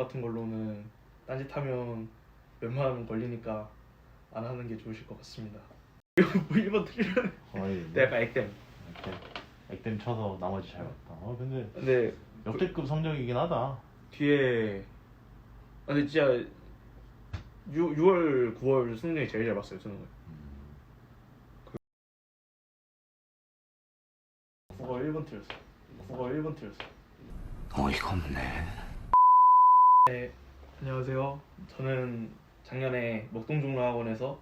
같은 걸로는 딴짓하면 몇만 원 걸리니까 안 하는 게 좋으실 것 같습니다. 뭐 1번 틀리면 거의 약간 액땜. 액땜 쳐서 나머지 잘 봤다. 근데 근데 역대급 성적이긴 하다. 뒤에 근데 진짜 6월 9월 수능 중에 제일 잘 봤어요. 수능을. 국어 1번 틀렸어. 국어 1번 틀렸어. 어이가 없네. 네, 안녕하세요. 저는 작년에 목동종로학원에서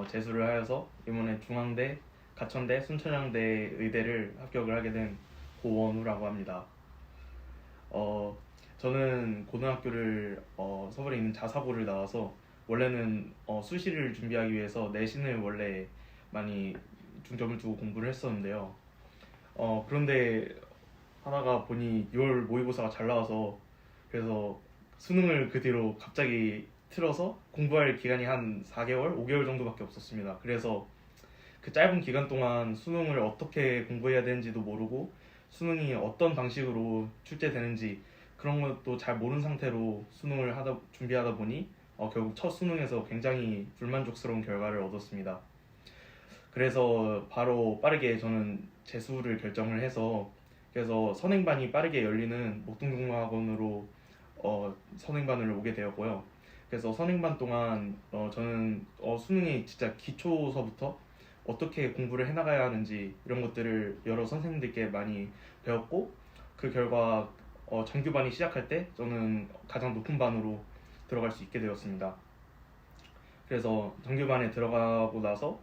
재수를 하여서 이번에 중앙대, 가천대, 순천향대 의대를 합격을 하게 된 고원우라고 합니다. 저는 고등학교를 서울에 있는 자사고를 나와서 원래는 수시를 준비하기 위해서 내신을 원래 많이 중점을 두고 공부를 했었는데요. 그런데 하다가 보니 6월 모의고사가 잘 나와서 그래서 수능을 그 뒤로 갑자기 틀어서 공부할 기간이 한 4개월, 5개월 정도밖에 없었습니다. 그래서 그 짧은 기간 동안 수능을 어떻게 공부해야 되는지도 모르고 수능이 어떤 방식으로 출제되는지 그런 것도 잘 모르는 상태로 수능을 준비하다 보니 결국 첫 수능에서 굉장히 불만족스러운 결과를 얻었습니다. 그래서 바로 빠르게 저는 재수를 결정을 해서 그래서 선행반이 빠르게 열리는 목동종로학원으로 선행반을 오게 되었고요. 그래서 선행반 동안 저는 수능이 진짜 기초서부터 어떻게 공부를 해나가야 하는지 이런 것들을 여러 선생님들께 많이 배웠고 그 결과 정규반이 시작할 때 저는 가장 높은 반으로 들어갈 수 있게 되었습니다. 그래서 정규반에 들어가고 나서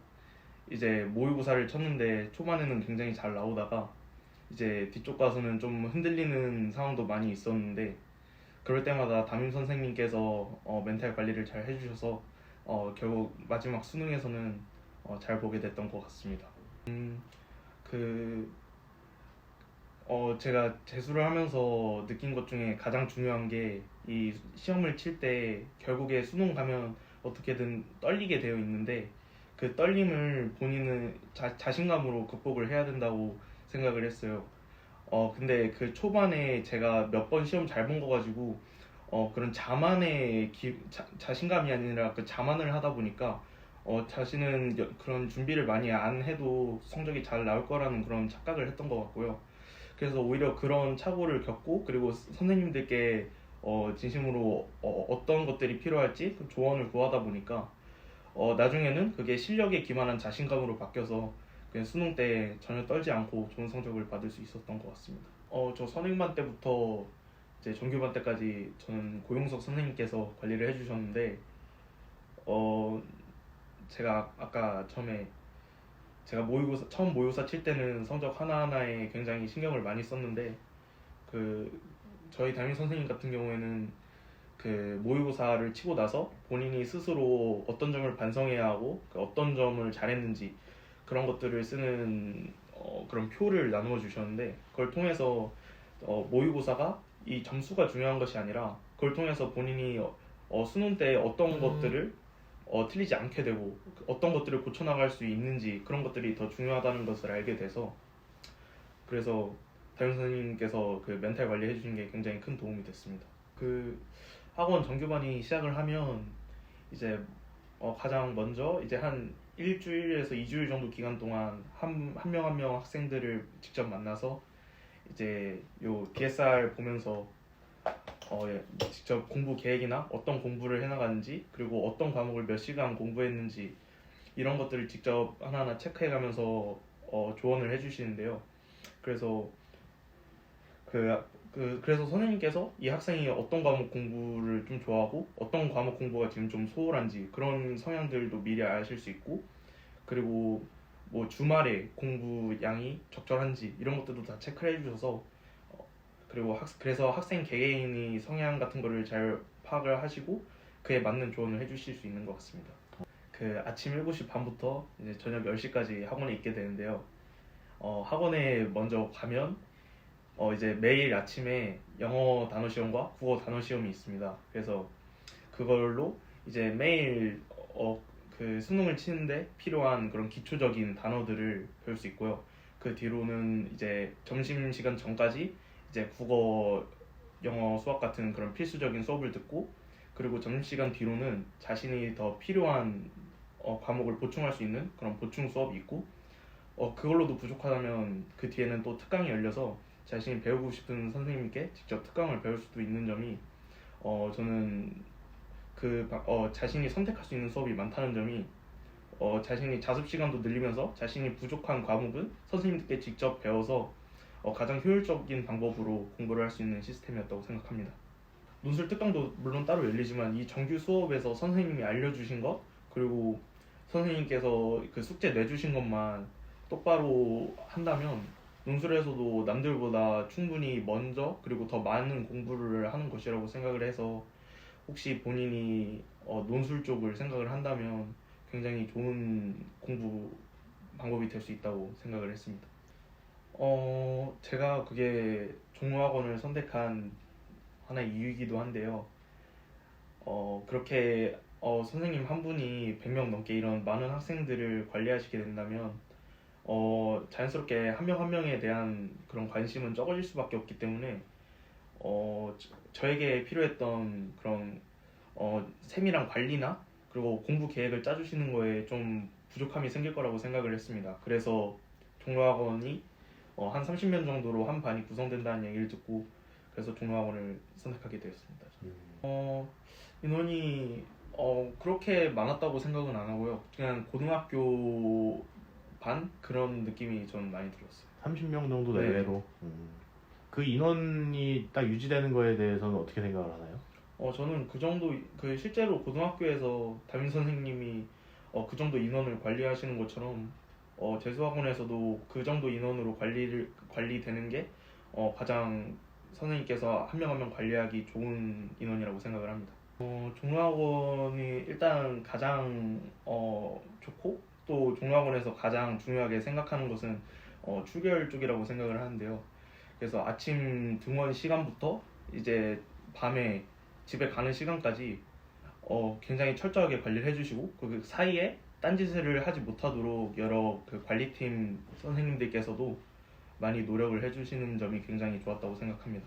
이제 모의고사를 쳤는데 초반에는 굉장히 잘 나오다가 이제 뒤쪽 가서는 좀 흔들리는 상황도 많이 있었는데 그럴 때마다 담임 선생님께서 멘탈 관리를 잘 해주셔서 결국 마지막 수능에서는 잘 보게 됐던 것 같습니다. 그 제가 재수를 하면서 느낀 것 중에 가장 중요한 게 이 시험을 칠 때 결국에 수능 가면 어떻게든 떨리게 되어 있는데 그 떨림을 본인은 자신감으로 극복을 해야 된다고 생각을 했어요. 근데 그 초반에 제가 몇 번 시험 잘 본 거 가지고 그런 자만의 자신감이 아니라 그 자만을 하다 보니까 자신은 그런 준비를 많이 안 해도 성적이 잘 나올 거라는 그런 착각을 했던 것 같고요. 그래서 오히려 그런 착오를 겪고 그리고 선생님들께 진심으로 어떤 것들이 필요할지 그 조언을 구하다 보니까 나중에는 그게 실력에 기반한 자신감으로 바뀌어서 그냥 수능 때 전혀 떨지 않고 좋은 성적을 받을 수 있었던 것 같습니다. 저 선행반 때부터 이제 정규반 때까지 저는 고용석 선생님께서 관리를 해주셨는데 제가 아까 처음에 제가 처음 모의고사 칠 때는 성적 하나하나에 굉장히 신경을 많이 썼는데 그 저희 담임 선생님 같은 경우에는 그 모의고사를 치고 나서 본인이 스스로 어떤 점을 반성해야 하고 그 어떤 점을 잘했는지 그런 것들을 쓰는 그런 표를 나누어 주셨는데 그걸 통해서 모의고사가 이 점수가 중요한 것이 아니라 그걸 통해서 본인이 수능 때 어떤 것들을 틀리지 않게 되고 어떤 것들을 고쳐나갈 수 있는지 그런 것들이 더 중요하다는 것을 알게 돼서 그래서 담임 선생님께서 그 멘탈 관리 해주신 게 굉장히 큰 도움이 됐습니다. 그 학원 정규반이 시작을 하면 이제 가장 먼저 이제 한 일주일에서 2주일 정도 기간 동안 한 명 한 명 학생들을 직접 만나서 이제 요 DSR 보면서 직접 공부 계획이나 어떤 공부를 해나가는지 그리고 어떤 과목을 몇 시간 공부했는지 이런 것들을 직접 하나하나 체크해가면서 조언을 해주시는데요. 그래서 그래서 선생님께서 이 학생이 어떤 과목 공부를 좀 좋아하고 어떤 과목 공부가 지금 좀 소홀한지 그런 성향들도 미리 아실 수 있고 그리고 뭐 주말에 공부 양이 적절한지 이런 것들도 다 체크를 해주셔서 그리고 그래서 학생 개개인이 성향 같은 거를 잘 파악을 하시고 그에 맞는 조언을 해주실 수 있는 것 같습니다. 그 아침 7시 반부터 이제 저녁 10시까지 학원에 있게 되는데요. 학원에 먼저 가면 이제 매일 아침에 영어 단어 시험과 국어 단어 시험이 있습니다. 그래서 그걸로 이제 매일 그 수능을 치는데 필요한 그런 기초적인 단어들을 배울 수 있고요. 그 뒤로는 이제 점심시간 전까지 이제 국어 영어, 수학 같은 그런 필수적인 수업을 듣고 그리고 점심시간 뒤로는 자신이 더 필요한 과목을 보충할 수 있는 그런 보충 수업이 있고 그걸로도 부족하다면 그 뒤에는 또 특강이 열려서 자신이 배우고 싶은 선생님께 직접 특강을 배울 수도 있는 점이 저는 자신이 선택할 수 있는 수업이 많다는 점이 자신이 자습 시간도 늘리면서 자신이 부족한 과목은 선생님께 직접 배워서 가장 효율적인 방법으로 공부를 할 수 있는 시스템이었다고 생각합니다. 논술 특강도 물론 따로 열리지만 이 정규 수업에서 선생님이 알려주신 것 그리고 선생님께서 그 숙제 내주신 것만 똑바로 한다면 논술에서도 남들보다 충분히 먼저 그리고 더 많은 공부를 하는 것이라고 생각을 해서 혹시 본인이 논술 쪽을 생각을 한다면 굉장히 좋은 공부 방법이 될 수 있다고 생각을 했습니다. 제가 그게 종로학원을 선택한 하나의 이유이기도 한데요. 그렇게 선생님 한 분이 100명 넘게 이런 많은 학생들을 관리하시게 된다면 자연스럽게 한 명 한 명에 대한 그런 관심은 적어질 수밖에 없기 때문에 저에게 필요했던 그런 세밀한 관리나 그리고 공부 계획을 짜주시는 거에 좀 부족함이 생길 거라고 생각을 했습니다. 그래서 종로학원이 한 30명 정도로 한 반이 구성된다는 얘기를 듣고 그래서 종로학원을 선택하게 되었습니다. 인원이 그렇게 많았다고 생각은 안 하고요. 그냥 고등학교 반 그런 느낌이 전 많이 들었어요. 30명 정도 네. 내외로. 그 인원이 딱 유지되는 거에 대해서는 어떻게 생각을 하나요? 저는 그 정도 실제로 고등학교에서 담임 선생님이 그 정도 인원을 관리하시는 것처럼 재수학원에서도 그 정도 인원으로 관리되는 게 가장 선생님께서 한 명 한 명 관리하기 좋은 인원이라고 생각을 합니다. 종로학원이 일단 가장 좋고 또 종로학원에서 가장 중요하게 생각하는 것은 출결 쪽이라고 생각을 하는데요. 그래서 아침 등원 시간부터 이제 밤에 집에 가는 시간까지 굉장히 철저하게 관리를 해주시고 그 사이에 딴짓을 하지 못하도록 여러 그 관리팀 선생님들께서도 많이 노력을 해주시는 점이 굉장히 좋았다고 생각합니다.